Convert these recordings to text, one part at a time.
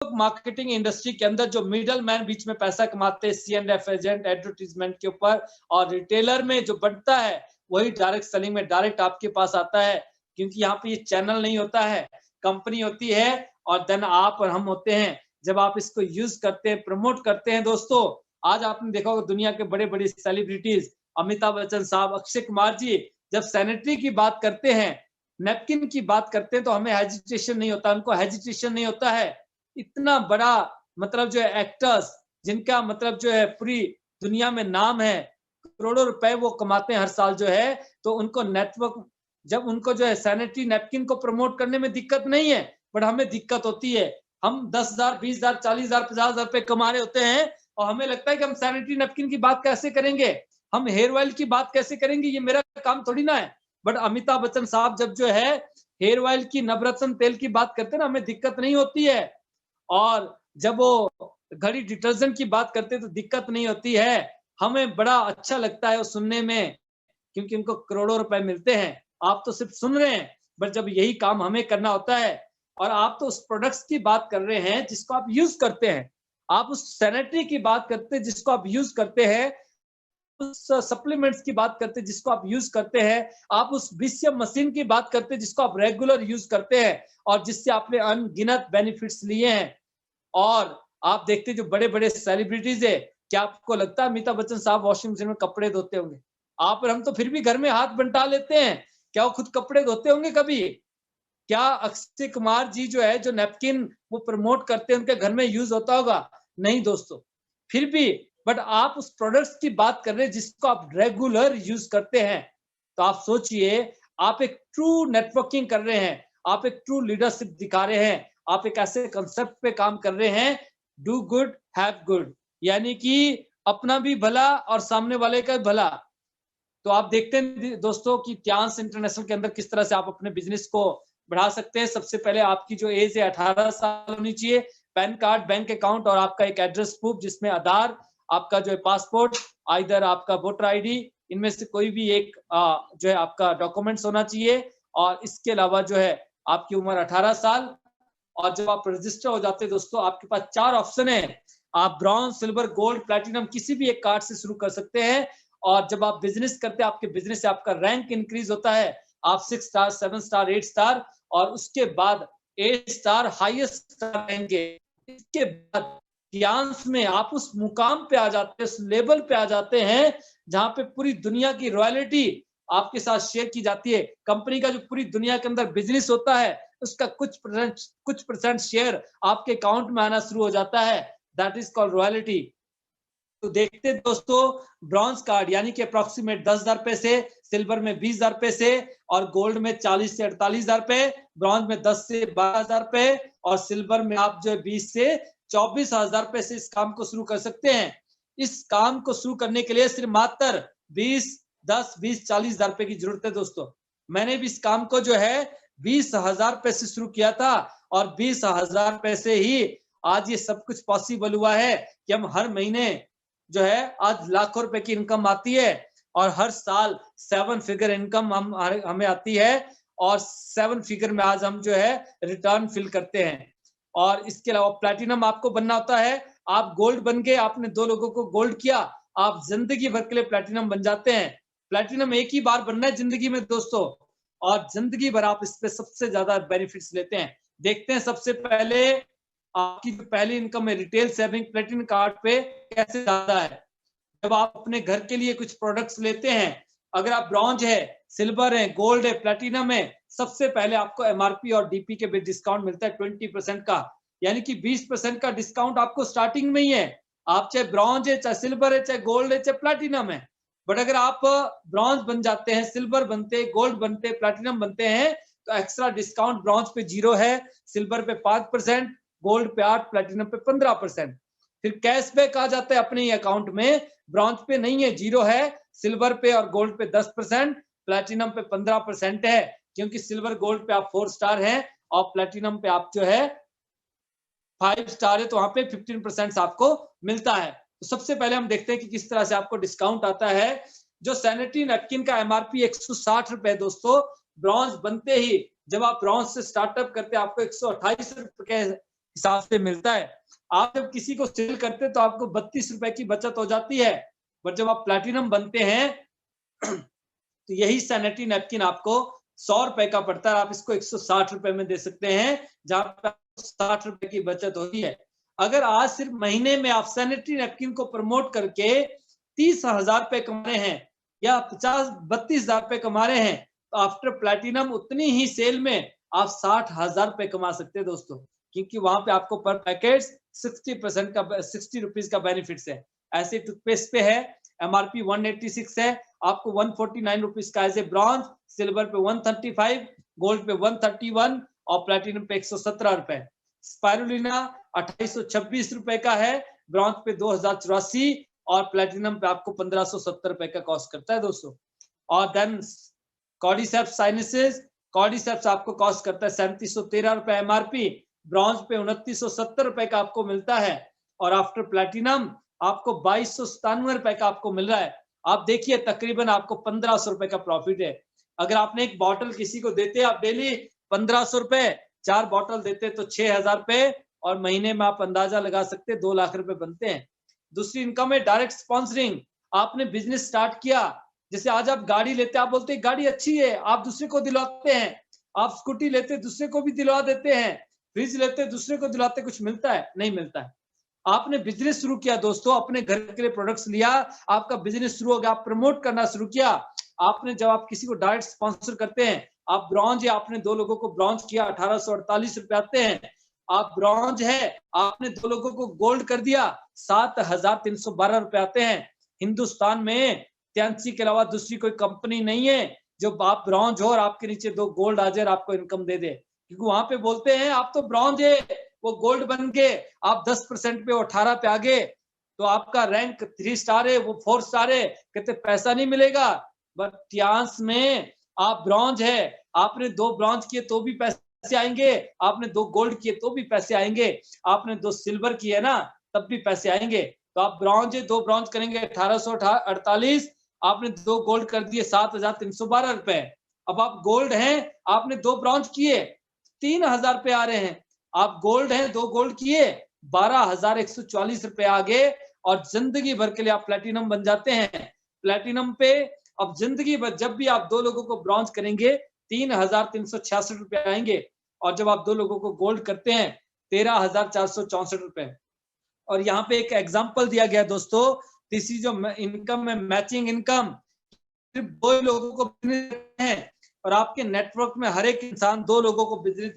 Marketing industry के अंदर जो मिडल मैन बीच में पैसा कमाते हैं, C&F एजेंट, एडवर्टीजमेंट के ऊपर, और रिटेलर में जो बढ़ता है वही डायरेक्ट सेलिंग में डायरेक्ट आपके पास आता है, क्योंकि यहाँ पे ये चैनल नहीं होता है, कंपनी होती है और देन आप और हम होते हैं। जब आप इसको यूज करते हैं, प्रमोट करते हैं दोस्तों, आज आपने देखा होगा दुनिया के बड़े बड़े सेलिब्रिटीज, अमिताभ बच्चन साहब, अक्षय कुमार जी, जब सैनिटरी की बात करते हैं, नैपकिन की बात करते हैं, तो हमें हेजिटेशन नहीं होता, उनको हेजिटेशन नहीं होता है। इतना बड़ा मतलब जो है एक्टर्स, जिनका मतलब जो है पूरी दुनिया में नाम है, करोड़ों रुपए वो कमाते हैं हर साल जो है, तो उनको नेटवर्क, जब उनको जो है सैनिटरी नैपकिन को प्रमोट करने में दिक्कत नहीं है, बट हमें दिक्कत होती है। हम 10,000, 20,000, 40,000, 50,000 रुपए कमा रहे होते हैं और हमें लगता है कि हम सैनिटरी नैपकिन की बात कैसे करेंगे, हम हेयर ऑयल की बात कैसे करेंगे, ये मेरा काम थोड़ी ना है। बट अमिताभ बच्चन साहब जब जो है हेयर ऑयल की, नवरत्न तेल की बात करते हैं ना, हमें दिक्कत नहीं होती है। और जब वो घड़ी डिटर्जेंट की बात करते हैं तो दिक्कत नहीं होती है, हमें बड़ा अच्छा लगता है वो सुनने में, क्योंकि उनको करोड़ों रुपए मिलते हैं। आप तो सिर्फ सुन रहे हैं, बट जब यही काम हमें करना होता है, और आप तो उस प्रोडक्ट्स की बात कर रहे हैं जिसको आप यूज करते हैं, आप उस सैनिटरी की बात करते हैं जिसको आप यूज करते हैं, उस सप्लीमेंट्स की बात करते हैं जिसको आप यूज करते हैं, आप उस बीसीएम मशीन की बात करते हैं जिसको आप रेगुलर यूज करते हैं और जिससे आपने अनगिनत बेनिफिट्स लिए हैं। और आप देखते जो बड़े बड़े सेलिब्रिटीज है, क्या आपको लगता है अमिताभ बच्चन साहब वॉशिंग मशीन में कपड़े धोते होंगे? आप और हम तो फिर भी घर में हाथ बंटा लेते हैं, क्या वो खुद कपड़े धोते होंगे कभी? क्या अक्षय कुमार जी जो है, जो नैपकिन वो प्रमोट करते हैं, उनके घर में यूज होता होगा? नहीं दोस्तों। फिर भी बट आप उस प्रोडक्ट्स की बात कर रहे हैं जिसको आप रेगुलर यूज करते हैं, तो आप सोचिए, आप एक ट्रू नेटवर्किंग कर रहे हैं, आप एक ट्रू लीडरशिप दिखा रहे हैं, आप एक ऐसे कंसेप्ट पे काम कर रहे हैं, डू गुड हैव गुड, यानी कि अपना भी भला और सामने वाले का भला। तो आप देखते हैं दोस्तों कि ट्यांस इंटरनेशनल के अंदर किस तरह से आप अपने बिजनेस को बढ़ा सकते हैं। सबसे पहले आपकी जो एज है 18 साल होनी चाहिए, पैन कार्ड, बैंक अकाउंट और आपका एक एड्रेस प्रूफ, जिसमें आधार, आपका जो है पासपोर्ट, आइदर आपका वोटर आईडी, इनमें से कोई भी एक जो है आपका डॉक्यूमेंट्स होना चाहिए। और इसके अलावा जो है आपकी उम्र 18 साल। और जब आप रजिस्टर हो जाते हैं दोस्तों, आपके पास 4 ऑप्शन है, आप ब्रॉन्ज, सिल्वर, गोल्ड, प्लैटिनम किसी भी एक कार्ड से शुरू कर सकते हैं। और जब आप बिजनेस करते हैं, आपके बिजनेस से आपका रैंक इंक्रीज होता है, आप 6 स्टार, 7 स्टार, 8 स्टार और उसके बाद 8 स्टार हाईएस्ट स्टार रहेंगे। इसके बाद ट्यांस में आप उस मुकाम पे आ जाते हैं, उस लेवल पे आ जाते हैं जहां पे पूरी दुनिया की रॉयल्टी आपके साथ शेयर की जाती है। कंपनी का जो पूरी दुनिया के अंदर बिजनेस होता है, उसका कुछ परसेंट शेयर आपके अकाउंट में आना शुरू हो जाता है, दैट इज कॉल्ड रॉयल्टी। तो देखते दोस्तों, ब्रॉन्ज कार्ड यानी कि अप्रोक्सीमेट 10,000 रुपए से, सिल्वर में 20,000 रुपए से और गोल्ड में 40 से 48,000 रुपए, ब्रॉन्ज में 10 से 12,000 रुपए और सिल्वर में आप जो 20 से 24,000 रुपए से इस काम को शुरू कर सकते हैं। इस काम को शुरू करने के लिए सिर्फ मात्र 40,000 रुपए की जरूरत है दोस्तों। मैंने भी इस काम को जो है 20,000 रुपए से शुरू किया था और 20,000 रुपए से ही आज ये सब कुछ पॉसिबल हुआ है कि हम हर महीने जो है आज लाखों रुपए की इनकम आती है और हर साल 7 फिगर इनकम हमें आती है और 7 फिगर में आज हम जो है रिटर्न फिल करते हैं। और इसके अलावा प्लैटिनम आपको बनना होता है, आप गोल्ड बन गए, आपने 2 लोगों को गोल्ड किया, आप जिंदगी भर के लिए प्लैटिनम बन जाते हैं। प्लैटिनम एक ही बार बनना है जिंदगी में दोस्तों, और जिंदगी भर आप इस पे सबसे ज्यादा बेनिफिट्स लेते हैं। देखते हैं सबसे पहले आपकी जो पहली इनकम है रिटेल सेविंग प्लेटिनम कार्ड पे कैसे ज्यादा है। जब आप अपने घर के लिए कुछ प्रोडक्ट्स लेते हैं, अगर आप ब्रॉन्ज है, सिल्वर है, गोल्ड है, प्लेटिनम है, सबसे पहले आपको एमआरपी और डीपी के भी डिस्काउंट मिलता है 20% का, यानी कि 20% का डिस्काउंट आपको स्टार्टिंग में ही है। आप चाहे ब्रॉन्ज है, चाहे सिल्वर है, चाहे गोल्ड है, चाहे प्लेटिनम है। बट अगर आप ब्रॉन्ज बन जाते हैं, सिल्वर बनते, गोल्ड बनते, प्लेटिनम बनते हैं, तो एक्स्ट्रा डिस्काउंट ब्रॉन्ज पे 0 है, सिल्वर पे 5%, गोल्ड पे 8, प्लेटिनम पे 15%। फिर कैशबैक आ जाता है अपने अकाउंट में, ब्रॉन्ज पे नहीं है, 0 है, सिल्वर पे और गोल्ड पे 10%, प्लेटिनम पे 15% है, क्योंकि सिल्वर गोल्ड पे आप 4 स्टार हैं और प्लेटिनम पे आप जो है 5 स्टार है, तो वहां पे 15% आपको मिलता है। तो सबसे पहले हम देखते हैं कि किस तरह से आपको डिस्काउंट आता है। जो सैनिटरी नैपकिन का एमआरपी 160 रुपए दोस्तों, ब्रॉन्ज बनते ही जब आप ब्रॉन्ज से स्टार्टअप करते हैं आपको 128 रुपए हिसाब से मिलता है। आप जब किसी को सेल करते हैं तो आपको 32 रुपए की बचत हो जाती है, बट जब आप प्लैटिनम बनते हैं तो यही सैनिटरी नैपकिन आपको 100 रुपए का पड़ता है, आप इसको 160 रुपए में दे सकते हैं, जहां पर 60 रुपए की बचत होती है। अगर आज सिर्फ महीने में आप सैनिटरी नैपकिन को प्रमोट करके 30,000 रुपए कमा रहे हैं या 32,000 रुपए कमा रहे हैं, तो आफ्टर प्लैटिनम उतनी ही सेल में आप 60,000 रुपए कमा सकते हैं दोस्तों, क्योंकि वहां पे आपको पर पैकेट 60% का 60 रुपीज का बेनिफिट्स है। ऐसे टूथपेस्ट पे है एमआरपी 186 है, आपको 149 रुपीज का एज ए ब्रॉन्ज, सिल्वर पे 135, गोल्ड पे 131 और प्लैटिनम पे 117 रुपए। स्पाइरुलिना 2826 रुपए का है, ब्रॉन्ज पे 2084 और प्लैटिनम पे आपको 1570 रुपए का कॉस्ट करता है दोस्तों। और देन कॉर्डिसेप्स साइनसेस, कॉर्डिसेप्स आपको कॉस्ट करता है 3713 रुपए एमआरपी, ब्रॉन्ज पे 2970 रुपए का आपको मिलता है और आफ्टर प्लैटिनम आपको 2297 रुपए का आपको मिल रहा है। आप देखिए तकरीबन आपको 1500 रुपए का प्रॉफिट है। अगर आपने एक बॉटल किसी को देते आप डेली 1500 रुपए, 4 बॉटल देते तो 6000 रुपए और महीने में आप अंदाजा लगा सकते 2 लाख रुपए बनते हैं। दूसरी इनकम है डायरेक्ट स्पॉन्सरिंग। आपने बिजनेस स्टार्ट किया, जैसे आज आप गाड़ी लेते हैं, आप बोलते हैं गाड़ी अच्छी है, आप दूसरे को दिलवाते हैं। आप स्कूटी लेते दूसरे को भी दिलवा देते हैं, फ्रिज लेते दूसरे को दिलाते, कुछ मिलता है? नहीं मिलता है। आपने बिजनेस शुरू किया दोस्तों, अपने घर के लिए प्रोडक्ट्स लिया, आपका बिजनेस शुरू हो गया, आप प्रमोट करना शुरू किया। आपने जब आप किसी को डायरेक्ट स्पॉन्सर करते हैं, आप ब्रॉन्ज है, आपने 2 लोगों को ब्रॉन्ज किया, 1848 रुपए आते हैं। आप ब्रॉन्ज है, आपने 2 लोगों को गोल्ड कर दिया, 7312 रुपए आते हैं। हिंदुस्तान में त्यांसी के अलावा दूसरी कोई कंपनी नहीं है जो आप ब्रॉन्ज हो और आपके नीचे 2 गोल्ड आ जाए और आपको इनकम दे दे, क्योंकि वहां पे बोलते हैं आप तो ब्रॉन्ज है, वो गोल्ड बन के आप 10% पे 18 पे आगे, तो आपका रैंक 3 स्टार है, वो 4 स्टार है, कहते पैसा नहीं मिलेगा। बट त्यांस में आप ब्रॉन्ज है, आपने 2 ब्रॉन्ज किए तो भी पैसे आएंगे, आपने 2 गोल्ड किए तो भी पैसे आएंगे, आपने 2 सिल्वर किए ना तब भी पैसे आएंगे। तो आप ब्रॉन्ज है, 2 ब्रॉन्ज करेंगे 1848, आपने 2 गोल्ड कर दिए 7312 रुपए। अब आप गोल्ड हैं, आपने 2 ब्रॉन्ज किए 3000 रुपए आ रहे हैं। आप गोल्ड हैं, 2 गोल्ड किए 12,144 रुपए आगे और जिंदगी भर के लिए आप प्लेटिनम बन जाते हैं। प्लेटिनम पे अब जिंदगी भर जब भी आप 2 लोगों को ब्रॉन्ज करेंगे 3,366 रुपए आएंगे और जब आप 2 लोगों को गोल्ड करते हैं 13,464 रुपए। और यहाँ पे एक एग्जांपल दिया गया दोस्तों, दिस इज जो इनकम में मैचिंग इनकम, सिर्फ 2 लोगों को बिजनेस है और आपके नेटवर्क में हर एक इंसान 2 लोगों को बिजनेस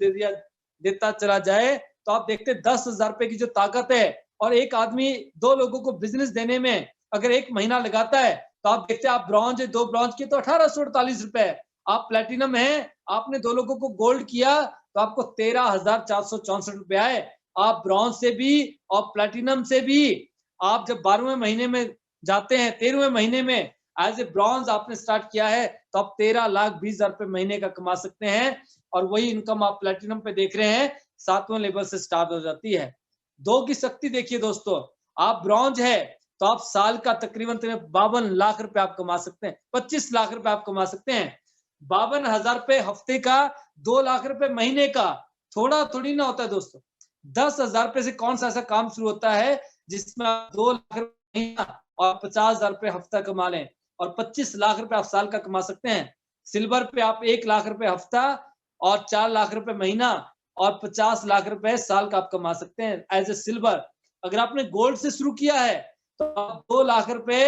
देता चला जाए तो आप देखते 10,000 रुपए की जो ताकत है, और एक आदमी 2 लोगों को बिजनेस देने में अगर 1 महीना लगाता है तो आप देखते हैं आप ब्रॉन्ज है, 2 ब्रॉन्ज किए तो 1848 रुपए। आप प्लेटिनम है, आपने 2 लोगों को गोल्ड किया तो आपको 13,464 रुपए आए। आप ब्रॉन्ज से भी और प्लेटिनम से भी आप जब 12वें महीने में जाते हैं, 13वें महीने में एज ए ब्रॉन्ज आपने स्टार्ट किया है तो आप 13,20,000 रुपए महीने का कमा सकते हैं और वही इनकम आप प्लेटिनम पे देख रहे हैं 7वें लेवल से स्टार्ट हो जाती है। 2 की शक्ति देखिए दोस्तों, आप ब्रॉन्ज है तो आप साल का तकरीबन 52 लाख रुपए आप कमा सकते हैं, 25 लाख रुपए आप कमा सकते हैं। 52,000 रुपए हफ्ते का, 2 लाख रुपए महीने का, थोड़ा थोड़ी ना होता है दोस्तों। 10,000 रुपए से कौन सा ऐसा काम शुरू होता है जिसमें आप 2 लाख रुपए महीना और 50,000 रुपए हफ्ता कमा लें और 25 लाख रुपए आप साल का कमा सकते हैं। सिल्वर पे आप 1 लाख रुपए हफ्ता और 4 लाख रुपए महीना और 50 लाख रुपए साल का आप कमा सकते हैं एज ए सिल्वर। अगर आपने गोल्ड से शुरू किया है तो आप 2 लाख रुपए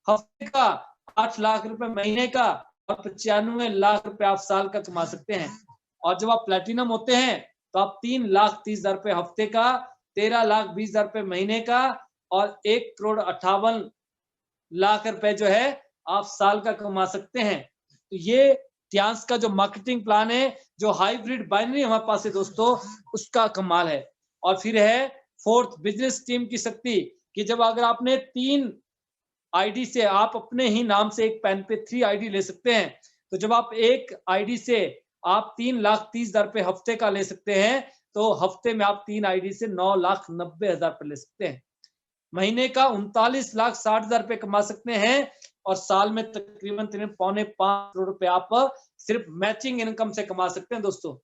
हफ्ते का, 8 लाख रुपए महीने का और 95 लाख रुपए आप साल का कमा सकते हैं। और जब आप प्लेटिनम होते हैं तो आप 3,30,000 रुपए हफ्ते का, 13,20,000 रुपए महीने का और 1,58 लाख रुपए जो है आप साल का कमा सकते हैं। तो ये त्यांस का जो मार्केटिंग प्लान है, जो हाइब्रिड बाइनरी हमारे पास है दोस्तों, उसका कमाल है। और फिर है 4th बिजनेस टीम की शक्ति, कि जब अगर आपने 3 आईडी से आप अपने ही नाम से एक पेन पे 3 आईडी ले सकते हैं, तो जब आप एक आईडी से आप 3,30,000 रुपए हफ्ते का ले सकते हैं तो हफ्ते में आप 3 आईडी से 9,90,000 रुपए ले सकते हैं। महीने का 39,60,000 रुपए कमा सकते हैं और साल में तकरीबन 3.25 करोड़ रुपए आप सिर्फ मैचिंग इनकम से कमा सकते हैं दोस्तों।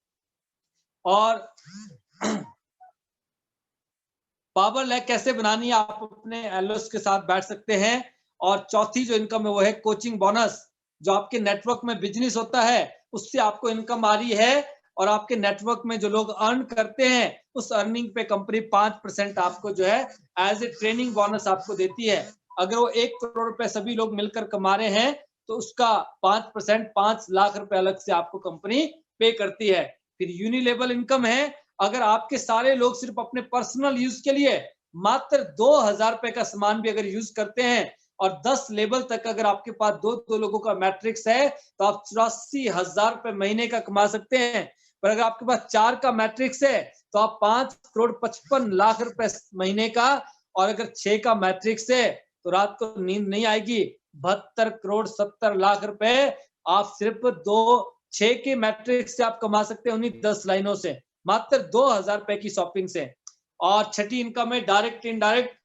और पावर लैग कैसे बनानी है, आप अपने एलओएस के साथ बैठ सकते हैं। और चौथी जो इनकम है वो है कोचिंग बोनस, जो आपके नेटवर्क में बिजनेस होता है उससे आपको इनकम आ रही है, और आपके नेटवर्क में जो लोग अर्न करते हैं उस अर्निंग पे कंपनी 5% आपको जो है एज ए ट्रेनिंग बोनस आपको देती है। अगर वो 1 करोड़ रुपए सभी लोग मिलकर कमा रहे हैं तो उसका 5% 5 लाख रुपए अलग से आपको कंपनी पे करती है। फिर यूनिलेवल इनकम है, अगर आपके सारे लोग सिर्फ अपने पर्सनल यूज के लिए मात्र 2000 रुपए का सामान भी अगर यूज करते हैं और 10 लेवल तक अगर आपके पास दो लोगों का मैट्रिक्स है तो आप 84,000 रुपए महीने का कमा सकते हैं। पर अगर आपके पास 4 का मैट्रिक्स है तो आप 5 करोड़ 55 लाख रुपए महीने का, और अगर 6 का मैट्रिक्स है तो रात को नींद नहीं आएगी, 72 करोड़ 70 लाख रुपए आप सिर्फ 6 के मैट्रिक्स से आप कमा सकते हैं उन्हीं 10 लाइनों से, मात्र 2000 रुपए की शॉपिंग से। और छठी इनकम है डायरेक्ट इनडायरेक्ट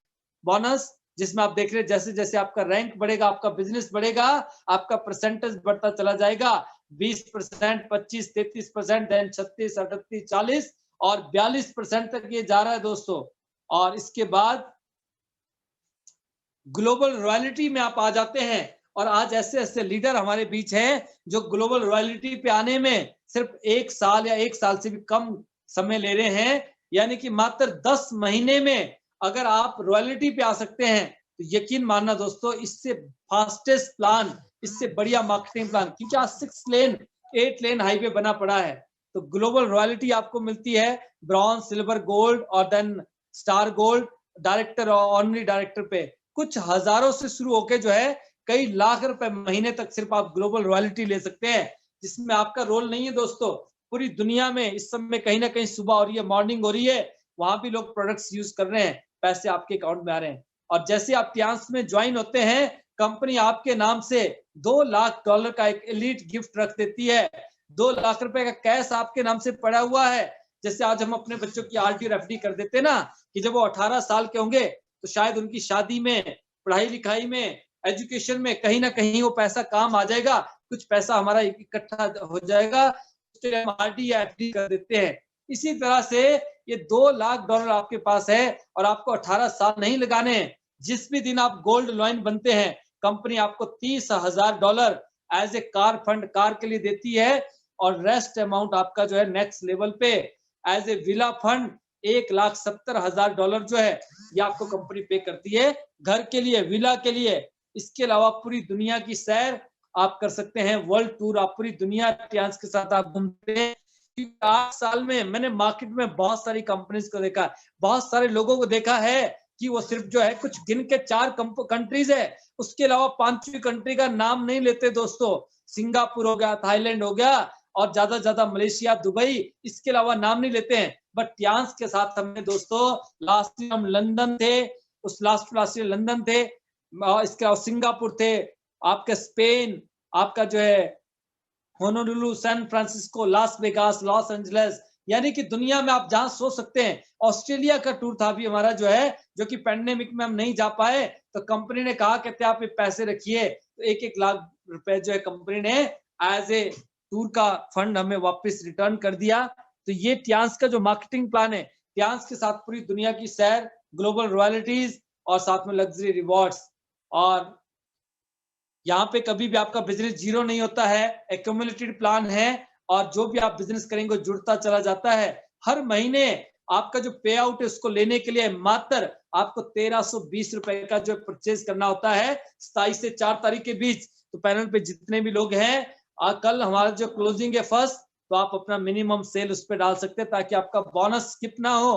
बोनस, जिसमें आप देख रहे हैं जैसे जैसे आपका रैंक बढ़ेगा, आपका बिजनेस बढ़ेगा, आपका परसेंटेज बढ़ता चला जाएगा। 20%, 25, 33%, देन 36, 38, 40 और 42% तक ये जा रहा है दोस्तों। और इसके बाद ग्लोबल रॉयल्टी में आप आ जाते हैं, और आज ऐसे ऐसे लीडर हमारे बीच हैं जो ग्लोबल रॉयल्टी पे आने में सिर्फ 1 साल या 1 साल से भी कम समय ले रहे हैं, यानी कि मात्र 10 महीने में अगर आप रॉयल्टी पे आ सकते हैं तो यकीन मानना दोस्तों, इससे फास्टेस्ट प्लान, इससे बढ़िया मार्केटिंग प्लान, क्योंकि आज 6 लेन 8 लेन हाईवे बना पड़ा है। तो ग्लोबल रॉयल्टी आपको मिलती है ब्रॉन्ज, सिल्वर, गोल्ड और देन स्टार गोल्ड, डायरेक्टर और ऑनरी डायरेक्टर पे कुछ हजारों से शुरू होके जो है कई लाख रुपए महीने तक सिर्फ आप ग्लोबल रॉयल्टी ले सकते हैं, जिसमें आपका रोल नहीं है दोस्तों। पूरी दुनिया में इस समय कहीं ना कहीं सुबह हो रही है, मॉर्निंग हो रही है, वहां भी लोग प्रोडक्ट्स यूज कर रहे हैं, पैसे आपके अकाउंट में आ रहे हैं। और जैसे आप टियांस में ज्वाइन होते हैं, कंपनी आपके नाम से $2 लाख का एक एलीट गिफ्ट रख देती है। 2 लाख रुपए का कैश आपके नाम से पड़ा हुआ है। जैसे आज हम अपने बच्चों की आरडी और एफडी कर देते हैं ना, कि जब वो 18 साल के होंगे तो शायद उनकी शादी में, पढ़ाई लिखाई में, एजुकेशन में कहीं ना कहीं वो पैसा काम आ जाएगा, कुछ पैसा हमारा इकट्ठा हो जाएगा, हम आरडी या एफडी कर देते हैं। इसी तरह से ये $2 लाख आपके पास है और आपको 18 साल नहीं लगाने हैं। जिस भी दिन आप गोल्ड लॉइन बनते हैं, कंपनी आपको $30,000 as a car fund, car के लिए देती है, और रेस्ट अमाउंट आपका जो है नेक्स्ट लेवल पे एज ए विला फंड $1,70,000 जो है ये आपको कंपनी पे करती है, घर के लिए, विला के लिए। इसके अलावा पूरी दुनिया की सैर आप कर सकते हैं, वर्ल्ड टूर, आप पूरी दुनिया टियांस के साथ आप घूमते हैं। 8 साल में मैंने मार्केट में बहुत सारी कंपनीज को देखा, बहुत सारे लोगों को देखा है कि वो सिर्फ जो है कुछ गिन के 4 कंट्रीज है, उसके अलावा 5वीं कंट्री का नाम नहीं लेते दोस्तों। सिंगापुर हो गया, थाईलैंड हो गया, और ज्यादा मलेशिया, दुबई, इसके अलावा नाम नहीं लेते हैं। बट टियांस के साथ हमने दोस्तों लास्ट ईयर हम लंदन थे, उस लास्ट ईयर लंदन थे, इसके अलावा सिंगापुर थे, आपका स्पेन, आपका जो है Honolulu, San Francisco, Las Vegas, Los Angeles, यानी कि दुनिया में आप जहां सोच सकते हैं। ऑस्ट्रेलिया का टूर था अभी हमारा जो है, जो कि पैंडेमिक में हम नहीं जा पाए, तो कंपनी ने कहा कहते आप ये पैसे रखिए, तो 1-1 लाख रुपए जो है कंपनी ने एज ए टूर का फंड हमें वापस रिटर्न कर दिया। तो ये टियांस का जो मार्केटिंग प्लान है, टियांस के साथ पूरी दुनिया की सैर, ग्लोबल रॉयल्टीज और साथ में लग्जरी रिवॉर्ड्स। और यहाँ पे कभी भी आपका बिजनेस जीरो नहीं होता है, एक्यूमुलेटेड प्लान है, और जो भी आप बिजनेस करेंगे जुड़ता चला जाता है। हर महीने आपका जो पे आउट है उसको लेने के लिए मात्र आपको 1320 रुपए का जो परचेज करना होता है 27 से 4 तारीख के बीच। तो पैनल पे जितने भी लोग हैं, कल हमारा जो क्लोजिंग है फर्स्ट, तो आप अपना मिनिमम सेल उस पर डाल सकते हैं ताकि आपका बोनस स्किप ना हो।